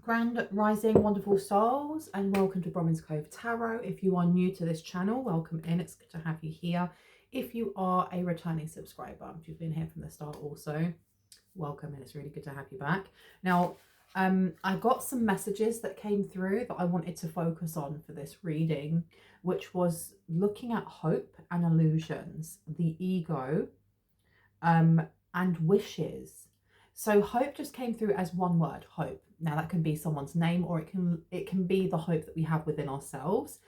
Grand Rising, wonderful souls, and welcome to Bronwen's Cove Tarot. If you are new to this channel, welcome in. It's good to have you here. If you are a returning subscriber, if you've been here from the start also, welcome, and it's really good to have you back. Now, I got some messages that came through that I wanted to focus on for this reading, which was looking at hope and illusions, the ego, and wishes. So hope just came through as one word, hope. Now that can be someone's name, or it can be the hope that we have within ourselves.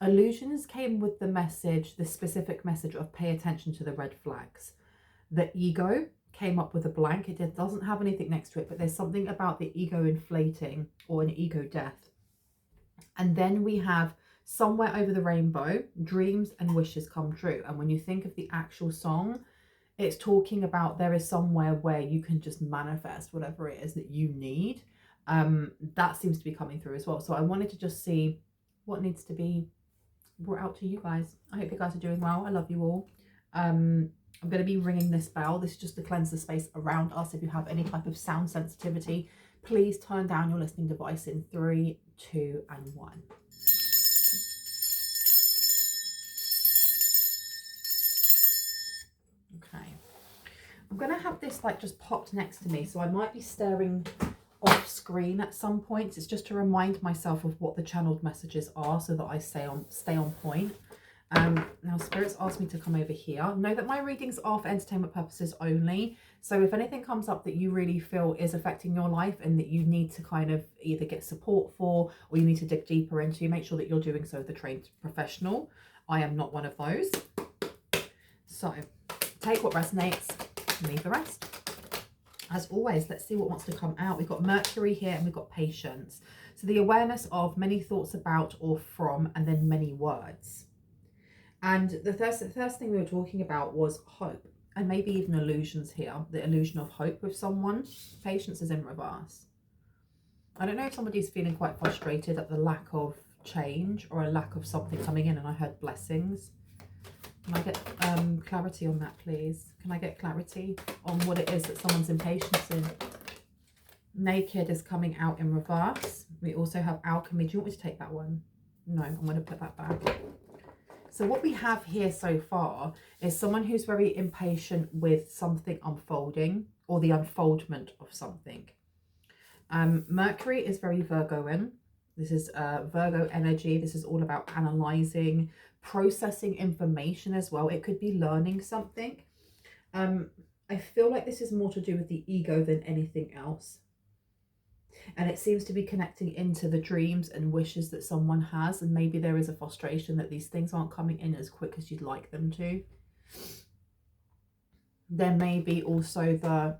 Illusions came with the message, the specific message of pay attention to the red flags. The ego came up with a blank. It doesn't have anything next to it, but there's something about the ego inflating or an ego death. And then we have somewhere over the rainbow, dreams and wishes come true. And when you think of the actual song, it's talking about there is somewhere where you can just manifest whatever it is that you need. That seems to be coming through as well. So I wanted to just see what needs to be brought out to you guys. I hope you guys are doing well. I love you all. I'm going to be ringing this bell. This is just to cleanse the space around us. If you have any type of sound sensitivity, please turn down your listening device in 3, 2, and 1. Okay. I'm going to have this like just popped next to me, so I might be staring off screen at some points. It's just to remind myself of what the channeled messages are so that I stay on point. Now spirits asked me to come over here. Know that my readings are for entertainment purposes only, so if anything comes up that you really feel is affecting your life and that you need to kind of either get support for, or you need to dig deeper into, make sure that you're doing so with a trained professional. I am not one of those. So take what resonates, leave the rest. As always, let's see what wants to come out. We've got Mercury here and we've got patience. So the awareness of many thoughts about or from, and then many words. And the first thing we were talking about was hope, and maybe even illusions here. The illusion of hope with someone. Patience is in reverse. I don't know if somebody's feeling quite frustrated at the lack of change or a lack of something coming in, and I heard blessings. Can I get clarity on that, please? Can I get clarity on what it is that someone's impatient in? Naked is coming out in reverse. We also have alchemy. Do you want me to take that one? No, I'm going to put that back. So what we have here so far is someone who's very impatient with something unfolding, or the unfoldment of something. Mercury is very Virgoan. This is Virgo energy. This is all about analyzing, processing information as well. It could be learning something. I feel like this is more to do with the ego than anything else. And it seems to be connecting into the dreams and wishes that someone has. And maybe there is a frustration that these things aren't coming in as quick as you'd like them to. There may be also the...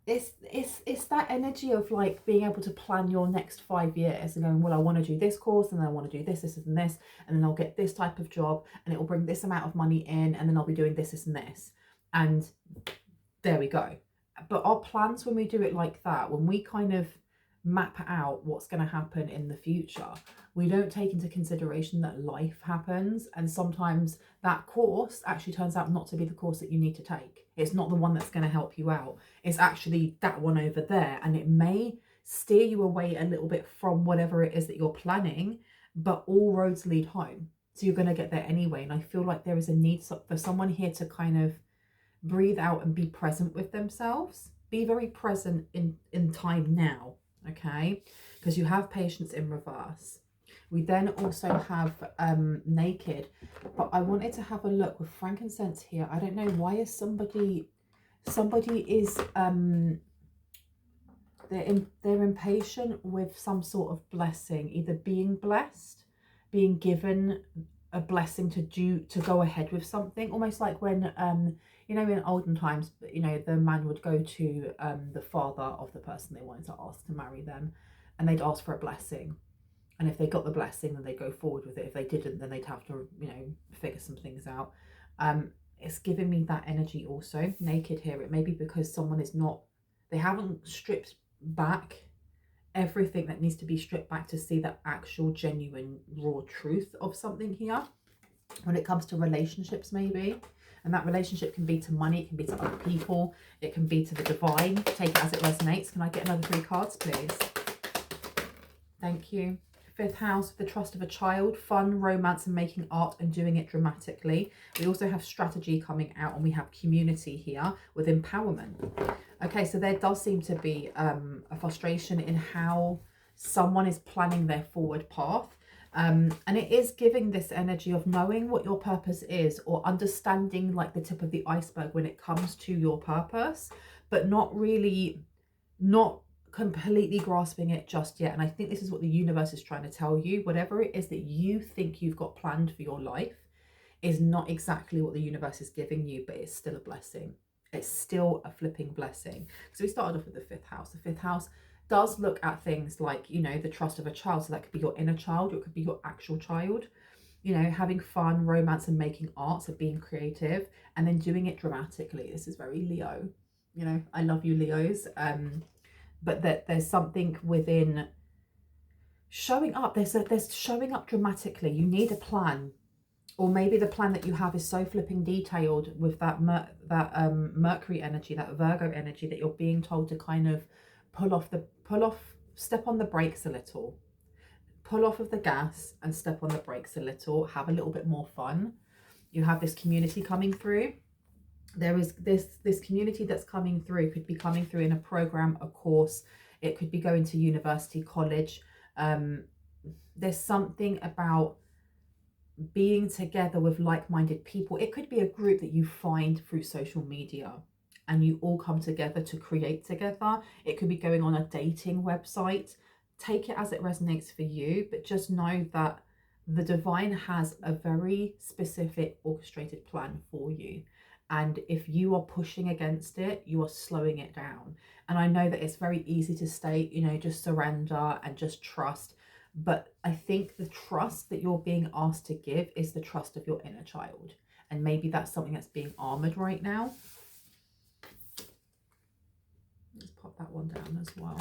It's that energy of like being able to plan your next 5 years and going, well, I want to do this course, and then I want to do this, and this, and then I'll get this type of job, and it will bring this amount of money in, and then I'll be doing this, and this. And there we go. But our plans, when we do it like that, when we kind of map out what's going to happen in the future, we don't take into consideration that life happens, and sometimes that course actually turns out not to be the course that you need to take. It's not the one that's going to help you out. It's actually that one over there, and it may steer you away a little bit from whatever it is that you're planning, but all roads lead home. So you're going to get there anyway. And I feel like there is a need for someone here to kind of breathe out and be present with themselves. Be very present in time now, okay? Because you have patience in reverse. We then also have naked, but I wanted to have a look with frankincense here. I don't know, why is somebody is they're impatient with some sort of blessing, either being blessed, being given a blessing to go ahead with something, almost like when you know, in olden times, you know, the man would go to the father of the person they wanted to ask to marry them, and they'd ask for a blessing. And if they got the blessing, then they'd go forward with it. If they didn't, then they'd have to, you know, figure some things out. It's giving me that energy also. Naked here, it may be because someone is not, they haven't stripped back everything that needs to be stripped back to see the actual genuine raw truth of something here. When it comes to relationships, maybe. And that relationship can be to money, it can be to other people, it can be to the divine. Take it as it resonates. Can I get another 3 cards, please? Thank you. 5th house, the trust of a child, fun, romance, and making art and doing it dramatically. We also have strategy coming out, and we have community here with empowerment. Okay, so there does seem to be a frustration in how someone is planning their forward path. And it is giving this energy of knowing what your purpose is, or understanding like the tip of the iceberg when it comes to your purpose, but not completely grasping it just yet. And I think this is what the universe is trying to tell you. Whatever it is that you think you've got planned for your life is not exactly what the universe is giving you, but it's still a blessing. It's still a flipping blessing. So we started off with the 5th house. The 5th house does look at things like, you know, the trust of a child. So that could be your inner child, or it could be your actual child. You know, having fun, romance, and making art, so being creative, and then doing it dramatically. This is very Leo. You know, I love you, Leos. But that there's something within showing up. There's showing up dramatically. You need a plan, or maybe the plan that you have is so flipping detailed with that Mercury energy, that Virgo energy, that you're being told to kind of step on the brakes a little, pull off of the gas and step on the brakes a little, have a little bit more fun. You have this community coming through. There is this community that's coming through. Could be coming through in a program, a course. It could be going to university, college. There's something about being together with like-minded people. It could be a group that you find through social media and you all come together to create together. It could be going on a dating website. Take it as it resonates for you, but just know that the divine has a very specific orchestrated plan for you. And if you are pushing against it, you are slowing it down. And I know that it's very easy to state, you know, just surrender and just trust. But I think the trust that you're being asked to give is the trust of your inner child. And maybe that's something that's being armored right now. Let's pop that one down as well.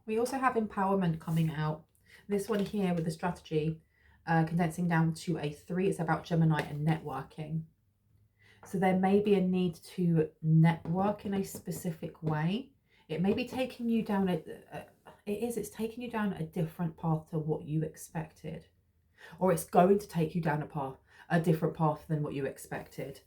We also have empowerment coming out. This one here with the strategy, condensing down to a 3. It's about Gemini and networking. So there may be a need to network in a specific way. It may be taking you down it's taking you down a different path to what you expected, or it's going to take you down a different path than what you expected.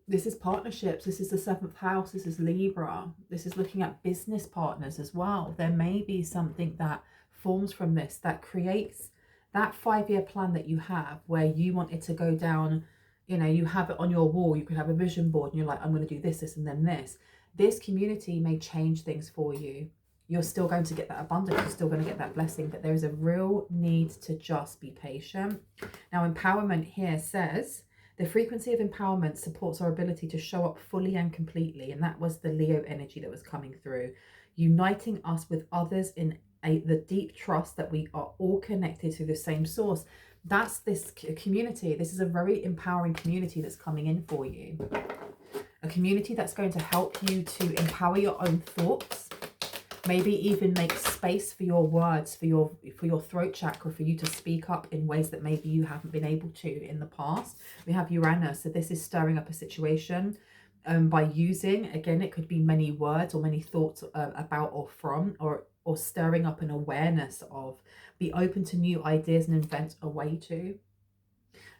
This is partnerships. This is the 7th house. This is Libra. This is looking at business partners as well. There may be something that forms from this that creates that 5-year plan that you have, where you want it to go down. You know, you have it on your wall. You could have a vision board and you're like, I'm going to do this, this, and then this. This community may change things for you. You're still going to get that abundance. You're still going to get that blessing. But there is a real need to just be patient. Now, empowerment here says, the frequency of empowerment supports our ability to show up fully and completely. And that was the Leo energy that was coming through. Uniting us with others in the deep trust that we are all connected to the same source. That's this community. This is a very empowering community that's coming in for you. A community that's going to help you to empower your own thoughts. Maybe even make space for your words, for your throat chakra, for you to speak up in ways that maybe you haven't been able to in the past. We have Uranus, so this is stirring up a situation by using, again, it could be many words or many thoughts about or from, or stirring up an awareness of. Be open to new ideas and invent a way to.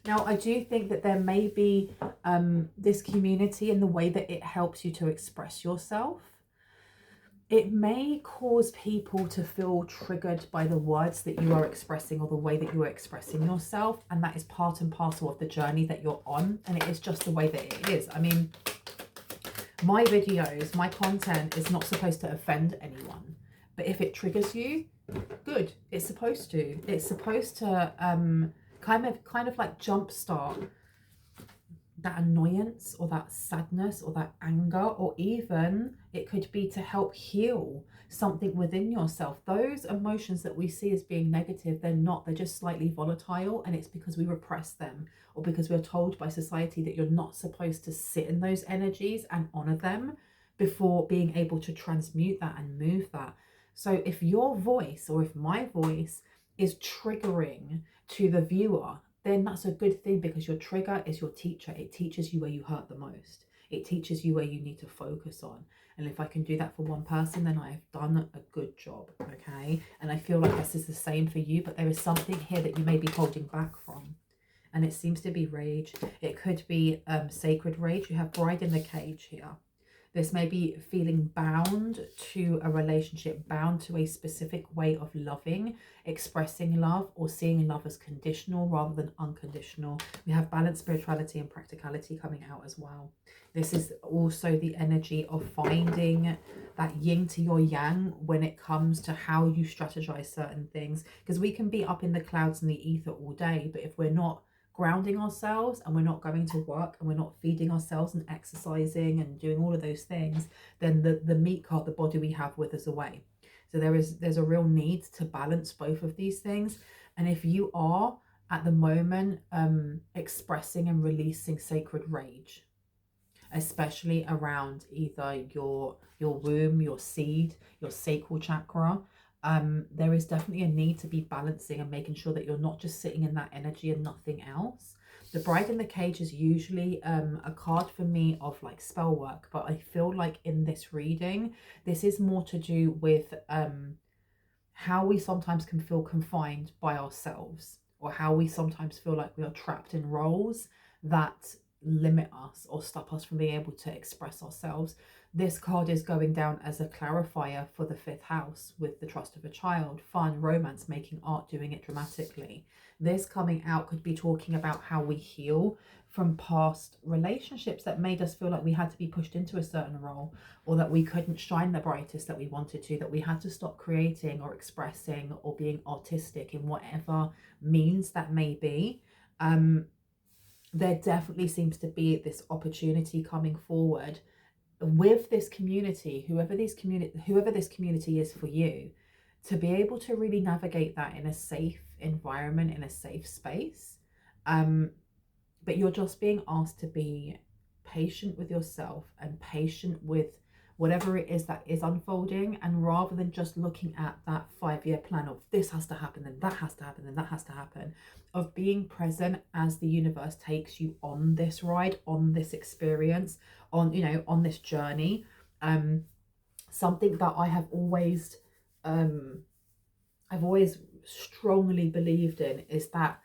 Now, I do think that there may be this community in the way that it helps you to express yourself. It may cause people to feel triggered by the words that you are expressing or the way that you are expressing yourself. And that is part and parcel of the journey that you're on. And it is just the way that it is. I mean, my videos, my content is not supposed to offend anyone. But if it triggers you, good. It's supposed to. It's supposed to kind of like jumpstart that annoyance or that sadness or that anger, or even it could be to help heal something within yourself. Those emotions that we see as being negative, they're not. They're just slightly volatile, and it's because we repress them, or because we're told by society that you're not supposed to sit in those energies and honor them before being able to transmute that and move that. So if your voice, or if my voice, is triggering to the viewer, then that's a good thing, because your trigger is your teacher. It teaches you where you hurt the most. It teaches you where you need to focus on. And if I can do that for one person, then I have done a good job, okay? And I feel like this is the same for you, but there is something here that you may be holding back from. And it seems to be rage. It could be sacred rage. You have bride in the cage here. This may be feeling bound to a relationship, bound to a specific way of loving, expressing love, or seeing love as conditional rather than unconditional. We have balance, spirituality, and practicality coming out as well. This is also the energy of finding that yin to your yang when it comes to how you strategize certain things. Because we can be up in the clouds and the ether all day, but if we're not grounding ourselves and we're not going to work and we're not feeding ourselves and exercising and doing all of those things, then the meat cart, the body we have, withers away. So there's a real need to balance both of these things. And if you are at the moment expressing and releasing sacred rage, especially around either your womb, your seed, your sacral chakra, there is definitely a need to be balancing and making sure that you're not just sitting in that energy and nothing else. The bride in the cage is usually a card for me of like spell work, but I feel like in this reading, this is more to do with how we sometimes can feel confined by ourselves, or how we sometimes feel like we are trapped in roles that limit us or stop us from being able to express ourselves. This card is going down as a clarifier for the 5th house with the trust of a child, fun, romance, making art, doing it dramatically. This coming out could be talking about how we heal from past relationships that made us feel like we had to be pushed into a certain role, or that we couldn't shine the brightest that we wanted to, that we had to stop creating or expressing or being artistic in whatever means that may be. There definitely seems to be this opportunity coming forward with this community, whoever this community is for you, to be able to really navigate that in a safe environment, in a safe space. But you're just being asked to be patient with yourself and patient with whatever it is that is unfolding, and rather than just looking at that 5-year plan of this has to happen, then that has to happen, then that has to happen, of being present as the universe takes you on this ride, on this experience, on, you know, on this journey. Something that I have always I've always strongly believed in is that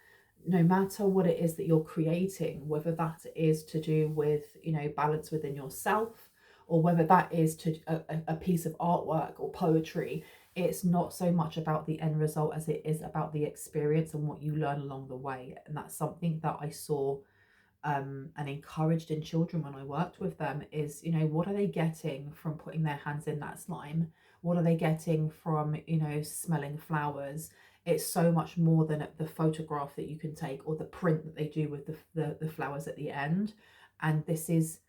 no matter what it is that you're creating, whether that is to do with, you know, balance within yourself, or whether that is to a piece of artwork or poetry, it's not so much about the end result as it is about the experience and what you learn along the way. And that's something that I saw and encouraged in children when I worked with them is, you know, what are they getting from putting their hands in that slime? What are they getting from, you know, smelling flowers? It's so much more than the photograph that you can take or the print that they do with the flowers at the end. And this is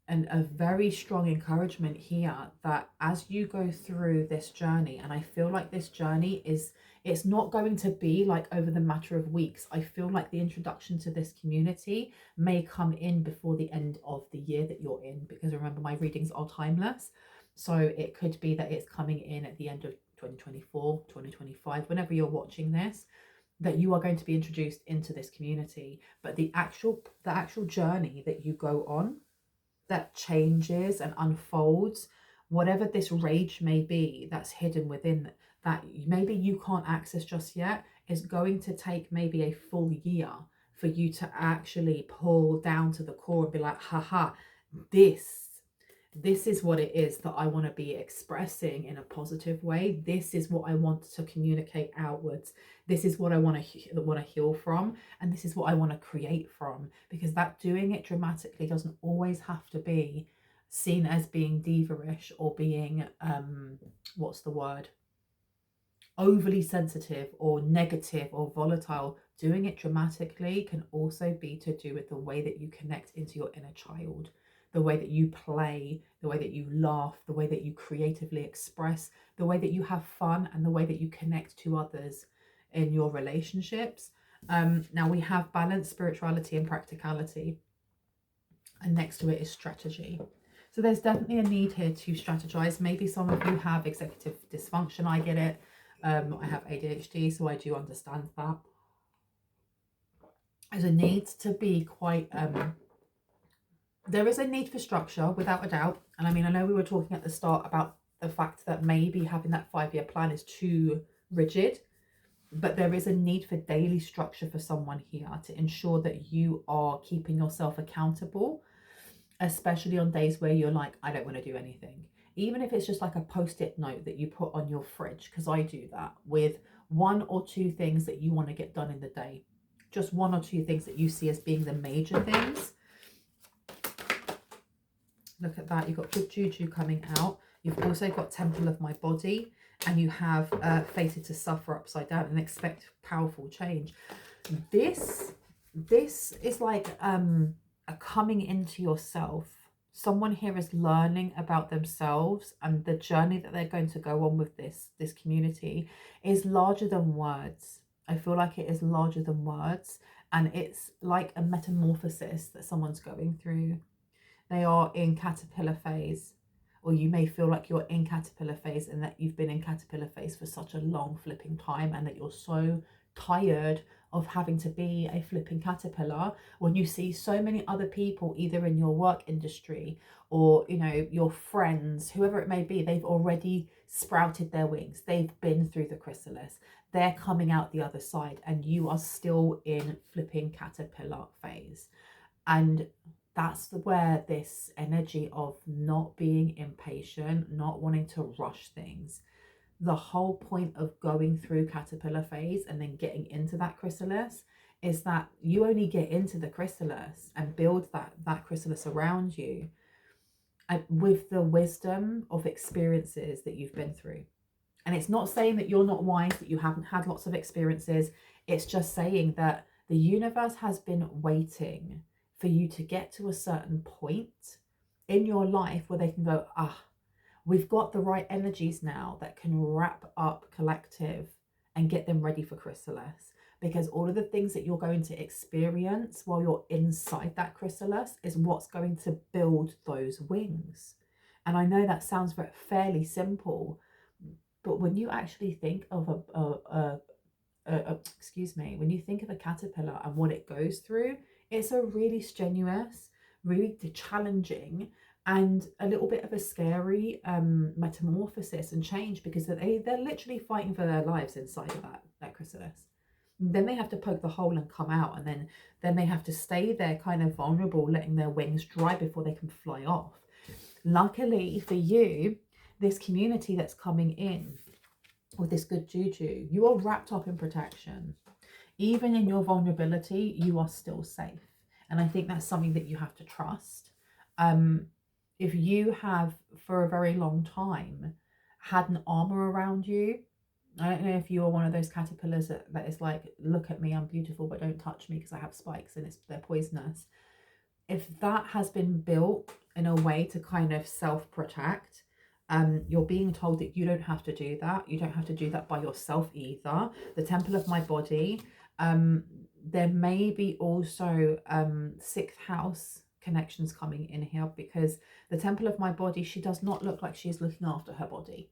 a very strong encouragement here that as you go through this journey, and I feel like this journey it's not going to be like over the matter of weeks. I feel like the introduction to this community may come in before the end of the year that you're in, because remember, my readings are timeless. So it could be that it's coming in at the end of 2024, 2025, whenever you're watching this, that you are going to be introduced into this community. But the actual journey that you go on, that changes and unfolds, whatever this rage may be that's hidden within that maybe you can't access just yet, is going to take maybe a full year for you to actually pull down to the core and be like, haha, this is what it is that I want to be expressing in a positive way. This is what I want to communicate outwards. This is what I want to heal from, and this is what I want to create from. Because that doing it dramatically doesn't always have to be seen as being diva-ish or being what's the word, overly sensitive or negative or volatile. Doing it dramatically can also be to do with the way that you connect into your inner child, the way that you play, the way that you laugh, the way that you creatively express, the way that you have fun, and the way that you connect to others in your relationships. Now we have balance, spirituality, and practicality, and next to it is strategy. So there's definitely a need here to strategize. Maybe some of you have executive dysfunction. I get it. I have ADHD, so I do understand that. there's a need to be quite, there is a need for structure without a doubt. And I mean, I know we were talking at the start about the fact that maybe having that 5-year plan is too rigid, but there is a need for daily structure for someone here to ensure that you are keeping yourself accountable, especially on days where you're like, I don't want to do anything. Even if it's just like a post-it note that you put on your fridge, because I do that, with 1 or 2 things that you want to get done in the day. Just 1 or 2 things that you see as being the major things. Look at that. You've got good juju coming out. You've also got temple of my body, and you have fated to suffer upside down and expect powerful change. This is like a coming into yourself. Someone here is learning about themselves, and the journey that they're going to go on with this community is larger than words. I feel like it is larger than words, and it's like a metamorphosis that someone's going through. They are in caterpillar phase, or you may feel like you're in caterpillar phase and that you've been in caterpillar phase for such a long flipping time, and that you're so tired of having to be a flipping caterpillar when you see so many other people, either in your work industry or, you know, your friends, whoever it may be, they've already sprouted their wings. They've been through the chrysalis. They're coming out the other side, and you are still in flipping caterpillar phase. And that's where this energy of not being impatient, not wanting to rush things, the whole point of going through caterpillar phase and then getting into that chrysalis is that you only get into the chrysalis and build that chrysalis around you with the wisdom of experiences that you've been through. And it's not saying that you're not wise, that you haven't had lots of experiences. It's just saying that the universe has been waiting for you to get to a certain point in your life where they can go, we've got the right energies now that can wrap up collective and get them ready for chrysalis. Because all of the things that you're going to experience while you're inside that chrysalis is what's going to build those wings. And I know that sounds fairly simple, but when you actually think of when you think of a caterpillar and what it goes through, it's a really strenuous, really challenging, and a little bit of a scary metamorphosis and change, because they're literally fighting for their lives inside of that chrysalis. Then they have to poke the hole and come out, and then they have to stay there kind of vulnerable, letting their wings dry before they can fly off. Luckily for you, this community that's coming in with this good juju, you are wrapped up in protection. Even in your vulnerability, you are still safe. And I think that's something that you have to trust. If you have for a very long time had an armor around you, I don't know if you are one of those caterpillars that is like, look at me, I'm beautiful, but don't touch me because I have spikes and they're poisonous. If that has been built in a way to kind of self-protect, you're being told that you don't have to do that. You don't have to do that by yourself either. The temple of my body, there may be also 6th house connections coming in here, because the temple of my body, she does not look like she's looking after her body.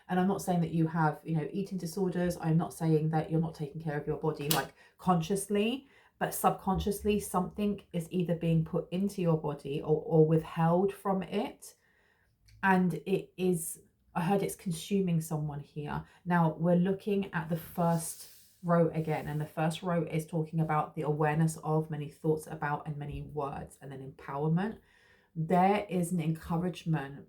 And I'm not saying that you have, you know, eating disorders. I'm not saying that you're not taking care of your body like consciously, but subconsciously something is either being put into your body or withheld from it. And it is, I heard it's consuming someone here. Now we're looking at the first row again, and the first row is talking about the awareness of many thoughts about and many words, and then empowerment. There is an encouragement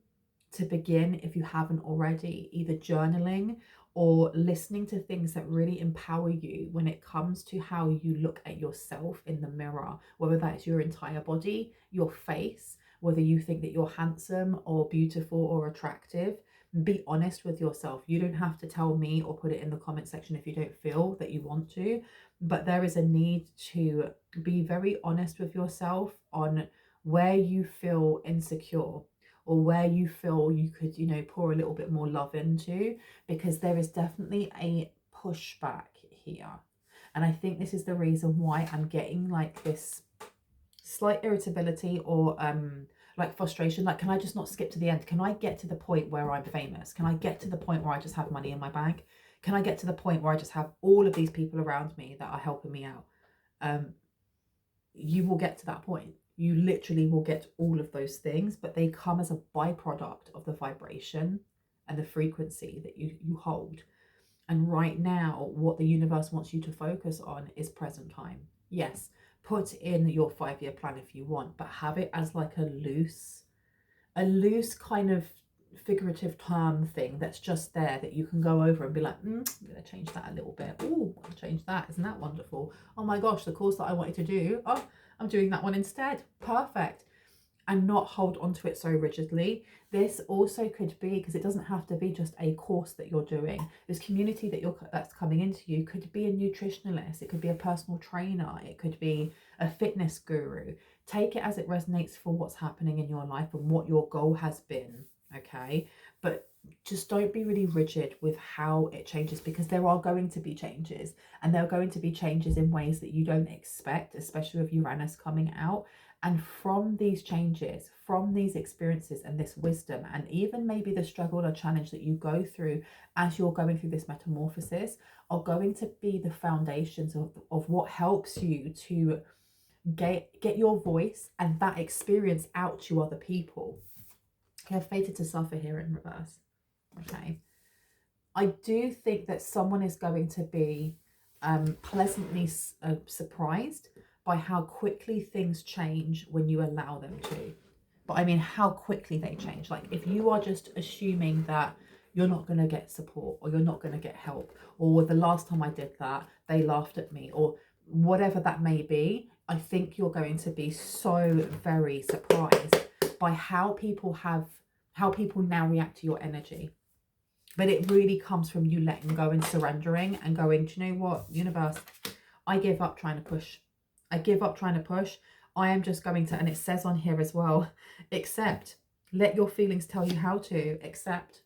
to begin, if you haven't already, either journaling or listening to things that really empower you when it comes to how you look at yourself in the mirror, whether that's your entire body, your face, whether you think that you're handsome or beautiful or attractive. Be honest with yourself. You don't have to tell me or put it in the comment section if you don't feel that you want to, but there is a need to be very honest with yourself on where you feel insecure or where you feel you could, you know, pour a little bit more love into, because there is definitely a pushback here. And I think this is the reason why I'm getting like this slight irritability or like frustration. Like, can I just not skip to the end? Can I get to the point where I'm famous? Can I get to the point where I just have money in my bank? Can I get to the point where I just have all of these people around me that are helping me out? you will get to that point. You literally will get all of those things, but they come as a byproduct of the vibration and the frequency that you hold. And right now, what the universe wants you to focus on is present time. Yes, put in your 5-year plan if you want, but have it as like a loose kind of figurative term thing that's just there that you can go over and be like, I'm going to change that a little bit. Oh, I'll change that. Isn't that wonderful? Oh my gosh, the course that I wanted to do, oh, I'm doing that one instead. Perfect. And not hold onto it so rigidly. This also could be, because it doesn't have to be just a course that you're doing. This community that's coming into you could be a nutritionalist. It could be a personal trainer. It could be a fitness guru. Take it as it resonates for what's happening in your life and what your goal has been. Okay, but just don't be really rigid with how it changes, because there are going to be changes, and there are going to be changes in ways that you don't expect, especially with Uranus coming out. And from these changes, from these experiences and this wisdom, and even maybe the struggle or challenge that you go through as you're going through this metamorphosis, are going to be the foundations of what helps you to get your voice and that experience out to other people. Okay, I've fated to suffer here in reverse. Okay, I do think that someone is going to be pleasantly surprised by how quickly things change when you allow them to. But I mean, how quickly they change. Like, if you are just assuming that you're not going to get support, or you're not going to get help, or the last time I did that, they laughed at me, or whatever that may be, I think you're going to be so very surprised by how people now react to your energy. But it really comes from you letting go and surrendering and going, do you know what, universe, I give up trying to push. I give up trying to push. I am just going to, and it says on here as well, accept. Let your feelings tell you how to accept.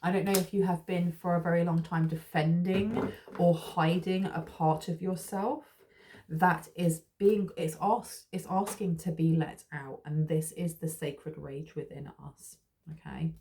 I don't know if you have been for a very long time defending or hiding a part of yourself that is it's asking to be let out, and this is the sacred rage within us. Okay,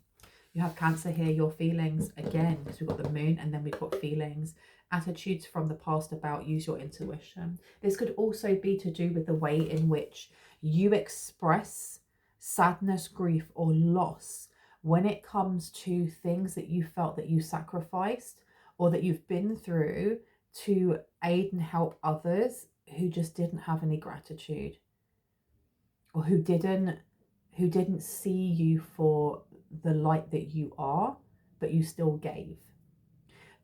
you have Cancer here, your feelings again, because we've got the moon and then we've got feelings, attitudes from the past about use your intuition. This could also be to do with the way in which you express sadness, grief, or loss when it comes to things that you felt that you sacrificed or that you've been through to aid and help others who just didn't have any gratitude, or who didn't see you for the light that you are, but you still gave.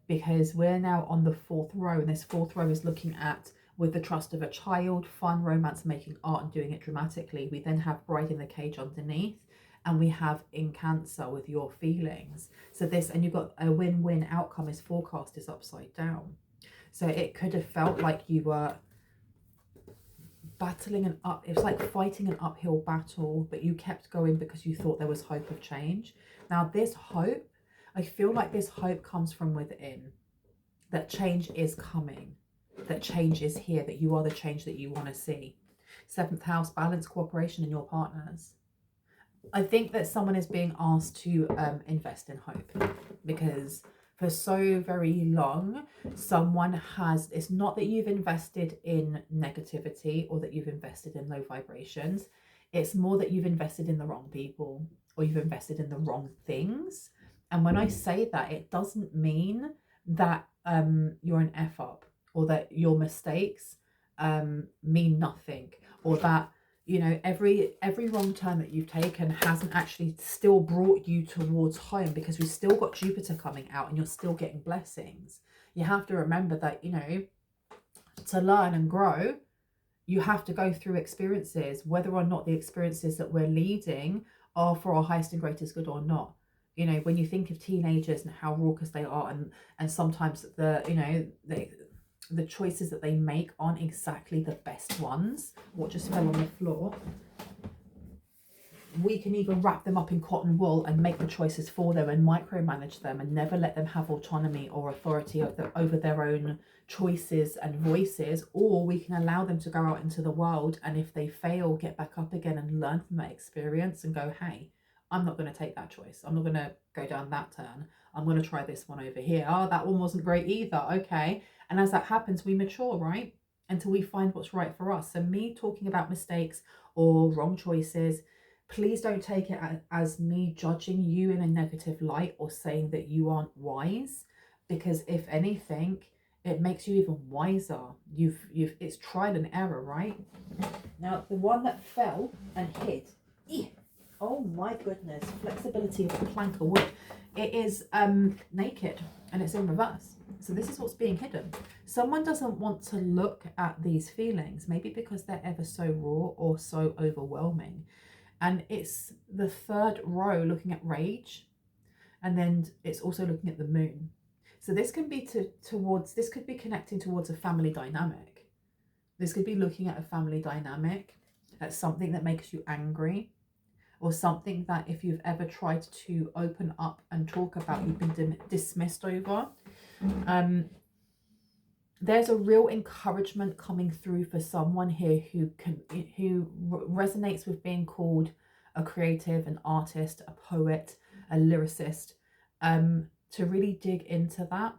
Because we're now on the 4th row, and this 4th row is looking at, with the trust of a child, fun, romance, making art and doing it dramatically. We then have Bride in the Cage underneath, and we have in Cancer with your feelings. So this, and you've got a win-win outcome is forecast is upside down. So it could have felt like you were battling it's like fighting an uphill battle, but you kept going because you thought there was hope of change. Now this hope, I feel like this hope comes from within, that change is coming, that change is here, that you are the change that you want to see. 7th house, balance, cooperation in your partners. I think that someone is being asked to invest in hope, because for so very long, someone has, it's not that you've invested in negativity or that you've invested in low vibrations. It's more that you've invested in the wrong people, or you've invested in the wrong things. And when I say that, it doesn't mean that you're an F up, or that your mistakes mean nothing, or that, you know, every wrong turn that you've taken hasn't actually still brought you towards home, because we've still got Jupiter coming out and you're still getting blessings. You have to remember that, you know, to learn and grow, you have to go through experiences, whether or not the experiences that we're leading are for our highest and greatest good or not. You know, when you think of teenagers and how raucous they are, and sometimes the choices that they make aren't exactly the best ones. What just fell on the floor? We can either wrap them up in cotton wool and make the choices for them and micromanage them and never let them have autonomy or authority over their own choices and voices, or we can allow them to go out into the world, and if they fail, get back up again and learn from that experience and go, hey, I'm not going to take that choice. I'm not going to go down that turn. I'm going to try this one over here. Oh, that one wasn't great either. Okay. And as that happens, we mature, right? until we find what's right for us. So me talking about mistakes or wrong choices, please don't take it as me judging you in a negative light or saying that you aren't wise, because if anything, it makes you even wiser. It's trial and error, right? Now, the one that fell and hid, oh my goodness, flexibility of a plank of wood. It is naked and it's in reverse. So this is what's being hidden. Someone doesn't want to look at these feelings, maybe because they're ever so raw or so overwhelming. And it's the third row looking at rage, and then it's also looking at the moon. So this can be this could be connecting towards a family dynamic. This could be looking at a family dynamic, at something that makes you angry, or something that if you've ever tried to open up and talk about, you've been dismissed over. There's a real encouragement coming through for someone here who resonates with being called a creative, an artist, a poet, a lyricist, to really dig into that,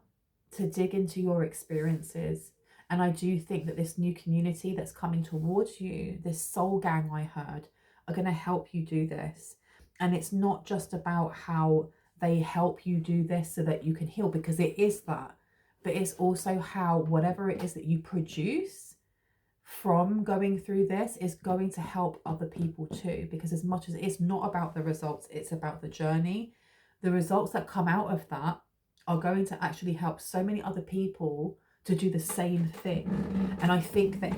to dig into your experiences. And I do think that this new community that's coming towards you, this soul gang I heard, are going to help you do this. And it's not just about how they help you do this so that you can heal, because it is that, but it's also how whatever it is that you produce from going through this is going to help other people too. Because as much as it's not about the results, it's about the journey. The results that come out of that are going to actually help so many other people to do the same thing. And I think that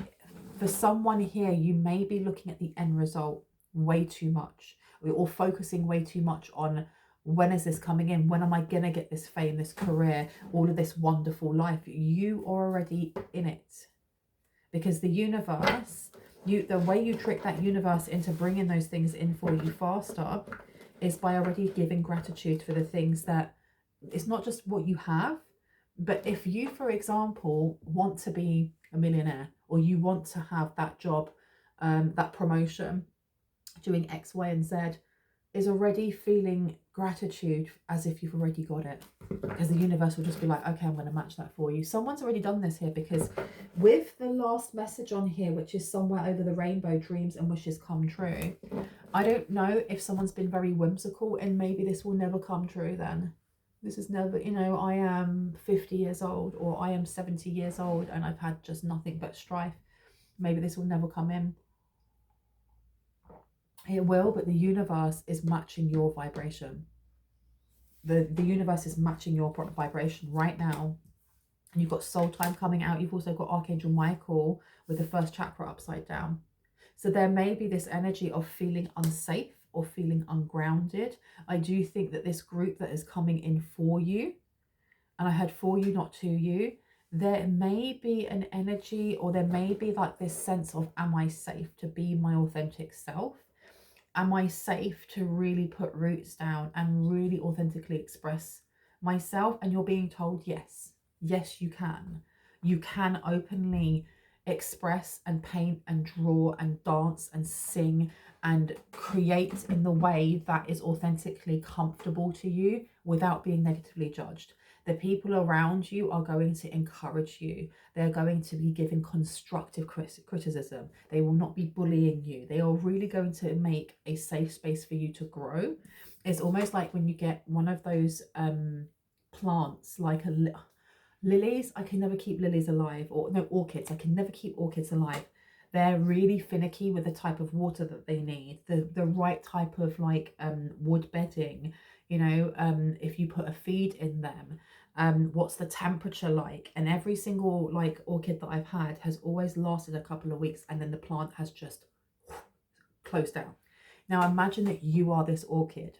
for someone here, you may be looking at the end result way too much, or focusing way too much on when is this coming in, when am I gonna get this fame, this career, all of this wonderful life. You are already in it, because the universe, the way you trick that universe into bringing those things in for you faster is by already giving gratitude for the things that, it's not just what you have, but if you, for example, want to be a millionaire, or you want to have that job, that promotion, doing X, Y, and Z, is already feeling gratitude as if you've already got it, because the universe will just be like, okay, I'm going to match that for you. Someone's already done this here, because with the last message on here, which is somewhere over the rainbow, dreams and wishes come true, I don't know if someone's been very whimsical and maybe this will never come true. Then this is never, you know, I am 50 years old or I am 70 years old and I've had just nothing but strife. Maybe this will never come in. It will, but the universe is matching your vibration. The universe is matching your vibration right now. And you've got soul time coming out. You've also got Archangel Michael with the first chakra upside down. So there may be this energy of feeling unsafe or feeling ungrounded. I do think that this group that is coming in for you, and I heard for you, not to you, there may be an energy, or there may be like this sense of, am I safe to be my authentic self? Am I safe to really put roots down and really authentically express myself? And you're being told, yes, yes, you can. You can openly express and paint and draw and dance and sing and create in the way that is authentically comfortable to you without being negatively judged. The people around you are going to encourage you. They're going to be giving constructive criticism. They will not be bullying you. They are really going to make a safe space for you to grow. It's almost like when you get one of those plants, like lilies. I can never keep lilies alive, or no, orchids. I can never keep orchids alive. They're really finicky with the type of water that they need, the right type of like wood bedding, you know, if you put a feed in them, what's the temperature like. And every single like orchid that I've had has always lasted a couple of weeks, and then the plant has just closed down. Now imagine that you are this orchid.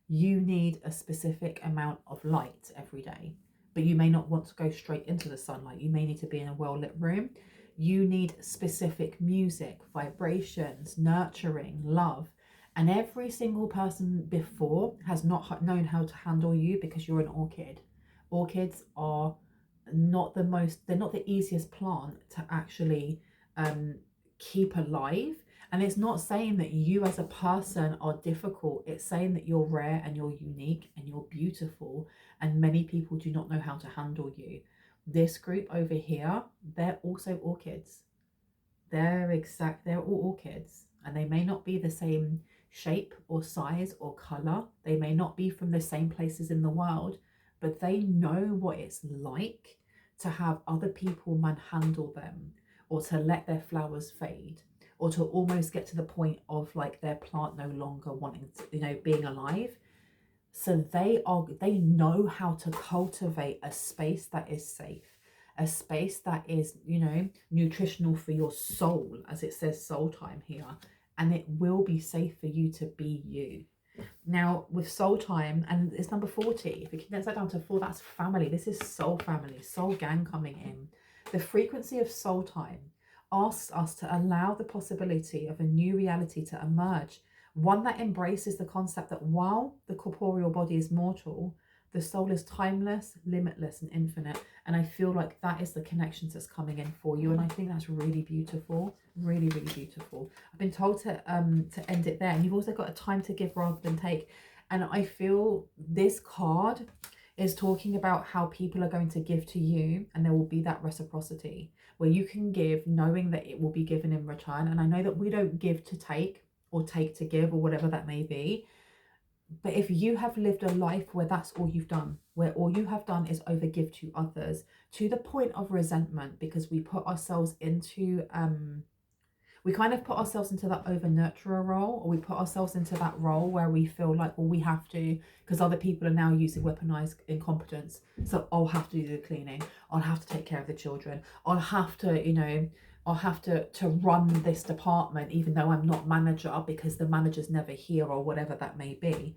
You need a specific amount of light every day, but you may not want to go straight into the sunlight. You may need to be in a well-lit room. You need specific music, vibrations, nurturing, love. And every single person before has not known how to handle you because you're an orchid. Orchids are not the most, they're not the easiest plant to actually keep alive. And it's not saying that you as a person are difficult. It's saying that you're rare and you're unique and you're beautiful, and many people do not know how to handle you. This group over here, they're also orchids. They're all orchids, and they may not be the same shape or size or color. They may not be from the same places in the world, but they know what it's like to have other people manhandle them, or to let their flowers fade, or to almost get to the point of like their plant no longer wanting to, you know, being alive. So they know how to cultivate a space that is safe, a space that is, you know, nutritional for your soul, as it says soul time here, and it will be safe for you to be you. Now with soul time, and it's number 40, if you condense that down to 4, that's family. This is soul family, soul gang coming in. The frequency of soul time asks us to allow the possibility of a new reality to emerge, one that embraces the concept that while the corporeal body is mortal, the soul is timeless, limitless, and infinite. And I feel like that is the connections that's coming in for you. And I think that's really beautiful, really, really beautiful. I've been told to end it there. And you've also got a time to give rather than take. And I feel this card is talking about how people are going to give to you, and there will be that reciprocity where you can give knowing that it will be given in return. And I know that we don't give to take or take to give, or whatever that may be. But if you have lived a life where that's all you've done, where all you have done is overgive to others to the point of resentment, because we put ourselves into, we kind of put ourselves into that over nurturer role, or we put ourselves into that role where we feel like, well, we have to, because other people are now using weaponized incompetence. So I'll have to do the cleaning. I'll have to take care of the children. I'll have to, you know, I'll have to run this department even though I'm not manager, because the manager's never here, or whatever that may be.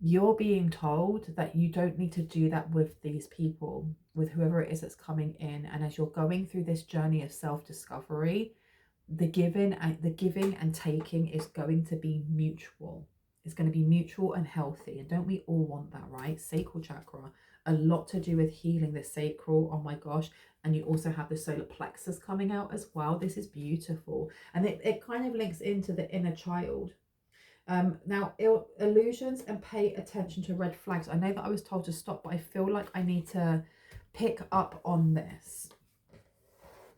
You're being told that you don't need to do that with these people, with whoever it is that's coming in. And as you're going through this journey of self-discovery, the giving and taking is going to be mutual. It's going to be mutual and healthy. And don't we all want that, right? Sacral chakra, a lot to do with healing the sacral. Oh my gosh. And you also have the solar plexus coming out as well. This is beautiful. And it kind of links into the inner child. Now, illusions and pay attention to red flags. I know that I was told to stop, but I feel like I need to pick up on this.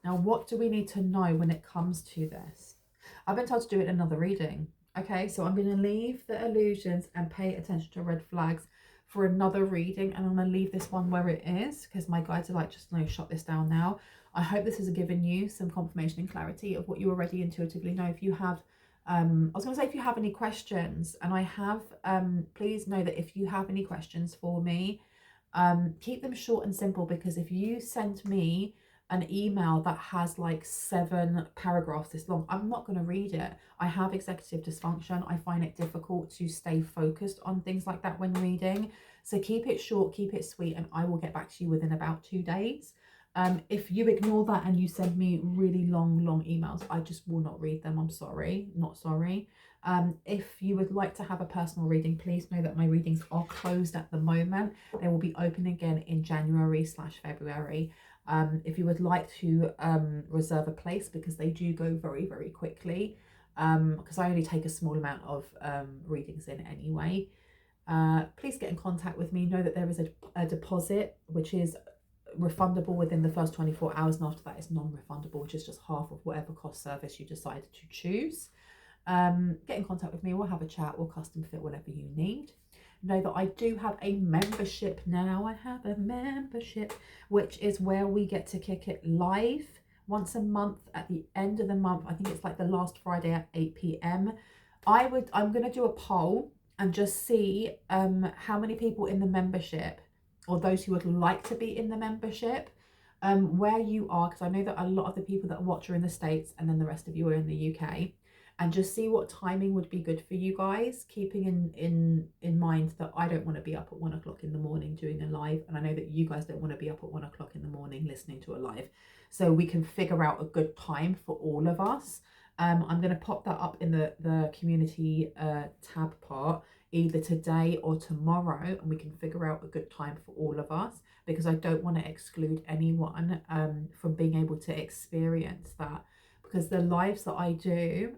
Now, what do we need to know when it comes to this? I've been told to do it in another reading. Okay, so I'm going to leave the illusions and pay attention to red flags for another reading, and I'm going to leave this one where it is, because my guides are like, just no, shut this down now. I hope this has given you some confirmation and clarity of what you already intuitively know. If you have I was going to say, if you have any questions, and I have, please know that if you have any questions for me, keep them short and simple, because if you send me an email that has like 7 paragraphs this long, I'm not going to read it. I have executive dysfunction. I find it difficult to stay focused on things like that when reading. So keep it short, keep it sweet, and I will get back to you within about 2 days. If you ignore that and you send me really long emails, I just will not read them. I'm sorry, not sorry. If you would like to have a personal reading, please know that my readings are closed at the moment. They will be open again in January/February. If you would like to reserve a place, because they do go very, very quickly, because I only take a small amount of readings in anyway, please get in contact with me. Know that there is a deposit which is refundable within the first 24 hours, and after that is non-refundable, which is just half of whatever cost service you decide to choose. Get in contact with me, we'll have a chat, we'll custom fit whatever you need. Know that I do have a membership now. I have a membership, which is where we get to kick it live once a month at the end of the month. I think it's like the last Friday at 8 p.m. I'm going to do a poll and just see how many people in the membership, or those who would like to be in the membership, where you are, because I know that a lot of the people that watch are in the States, and then the rest of you are in the UK, and just see what timing would be good for you guys, keeping in mind that I don't want to be up at 1 o'clock in the morning doing a live, and I know that you guys don't want to be up at 1 o'clock in the morning listening to a live, so we can figure out a good time for all of us. I'm going to pop that up in the community tab part either today or tomorrow, and we can figure out a good time for all of us, because I don't want to exclude anyone from being able to experience that. Because the lives that I do,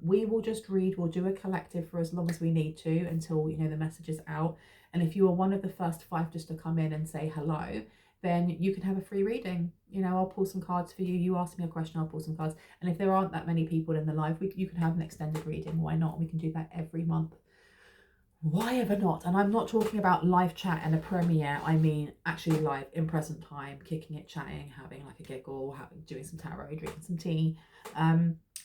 we will just read, we'll do a collective for as long as we need to until, you know, the message is out. And if you are one of the first 5 just to come in and say hello, then you can have a free reading. You know, I'll pull some cards for you. You ask me a question, I'll pull some cards. And if there aren't that many people in the live, you can have an extended reading. Why not? We can do that every month. Why ever not? And I'm not talking about live chat and a premiere. I mean actually live in present time, kicking it, chatting, having like a giggle, doing some tarot, drinking some tea.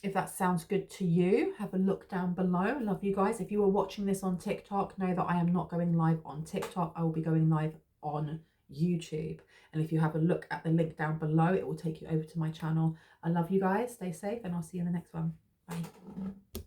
If that sounds good to you, have a look down below. Love you guys. If you are watching this on TikTok, know that I am not going live on TikTok. I will be going live on YouTube. And if you have a look at the link down below, it will take you over to my channel. I love you guys. Stay safe, and I'll see you in the next one. Bye.